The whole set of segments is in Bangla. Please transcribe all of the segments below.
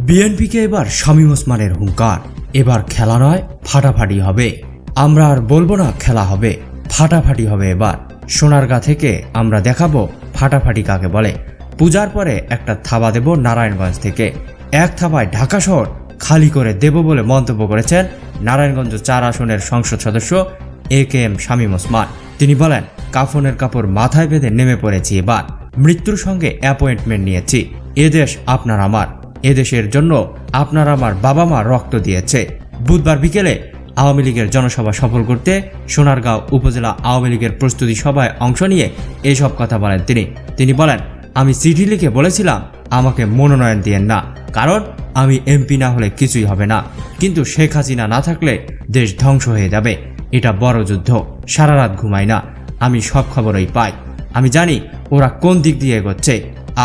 বিএনপিকে এবার শামীম ওসমানের হুঙ্কার, এবার খেলা নয় ফাটাফাটি হবে। আমরা আর বলবো না খেলা হবে, ফাটাফাটি হবে। এবার সোনারগাঁ থেকে আমরা দেখাবো ফাটাফাটি কাকে বলে। পূজার পরে একটা থাবা দেব নারায়ণগঞ্জ থেকে, এক থাবায় ঢাকা শহর খালি করে দেব বলে মন্তব্য করেছেন নারায়ণগঞ্জ 4 আসনের সংসদ সদস্য AKM শামীম ওসমান। তিনি বলেন, কাফনের কাপড় মাথায় বেঁধে নেমে পড়েছি, এবার মৃত্যুর সঙ্গে অ্যাপয়েন্টমেন্ট নিয়েছি। এদেশ আপনার আমার, এদেশের জন্য আপনার আমার বাবা মা রক্ত দিয়েছে। বুধবার বিকেলে আওয়ামী লীগের জনসভা সফল করতে সোনারগাঁও উপজেলা আওয়ামী লীগের প্রস্তুতি সভায় অংশ নিয়ে এসব কথা বলেন তিনি বলেন, আমি চিঠি লিখে বলেছিলাম আমাকে মনোনয়ন দিয়েন না, কারণ আমি এমপি না হলে কিছুই হবে না, কিন্তু শেখ হাসিনা না থাকলে দেশ ধ্বংস হয়ে যাবে। এটা বড় যুদ্ধ, সারা রাত ঘুমাই না, আমি সব খবরই পাই। আমি জানি ওরা কোন দিক দিয়ে এগোচ্ছে,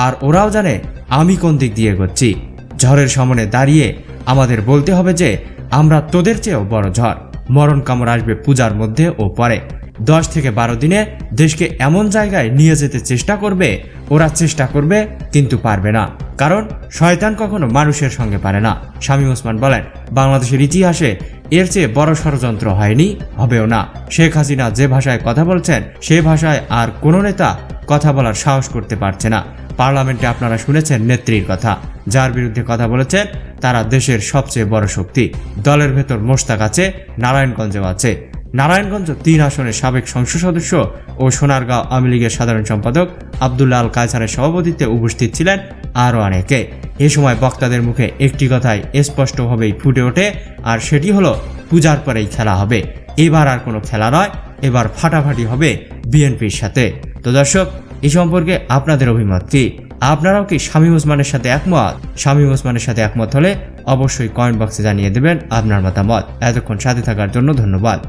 আর ওরাও জানে আমি কোন দিক দিয়ে এগোচ্ছি। ঝড়ের সামনে দাঁড়িয়ে আমাদের বলতে হবে যে আমরা তোদের চেয়েও বড় ঝড়। মরণ কামড় আসবে পূজার মধ্যে ও পরে। 10 থেকে 12 দিনে দেশকে এমন জায়গায় নিয়ে যেতে চেষ্টা করবে, ওরা চেষ্টা করবে কিন্তু পারবে না, কারণ শয়তান কখনো মানুষের সঙ্গে পারে না। শামীম ওসমান বলেন, বাংলাদেশের ইতিহাসে এর চেয়ে বড় ষড়যন্ত্র হয়নি, হবেও না। শেখ হাসিনা যে ভাষায় কথা বলছেন সে ভাষায় আর কোনো নেতা কথা বলার সাহস করতে পারছে না। পার্লামেন্টে আপনারা শুনেছেন নেত্রীর কথা, যার বিরুদ্ধে কথা বলেছেন তারা দেশের সবচেয়ে বড় শক্তি। দলের ভেতর মোশতাক আছে, নারায়ণগঞ্জেও আছে। নারায়ণগঞ্জ 3 আসনের সাবেক সংসদ সদস্য ও সোনারগাঁও আওয়ামী লীগের সাধারণ সম্পাদক আব্দুল্লাহ আল কায়সারের সভাপতিত্বে উপস্থিত ছিলেন আরও অনেকে। এ সময় বক্তাদের মুখে একটি কথাই স্পষ্টভাবেই ফুটে ওঠে, আর সেটি হলো পূজার পরেই খেলা হবে। এবার আর কোনো খেলা নয়, এবার ফাটাফাটি হবে বিএনপির সাথে। তো দর্শক, এই সম্পর্কে আপনাদের অভিমত কি? আপনারাও কি শামীম ওসমানের সাথে একমত? শামীম ওসমানের সাথে একমত হলে অবশ্যই কমেন্ট বক্সে জানিয়ে দেবেন আপনার মতামত। এতক্ষণ সাথে থাকার জন্য ধন্যবাদ।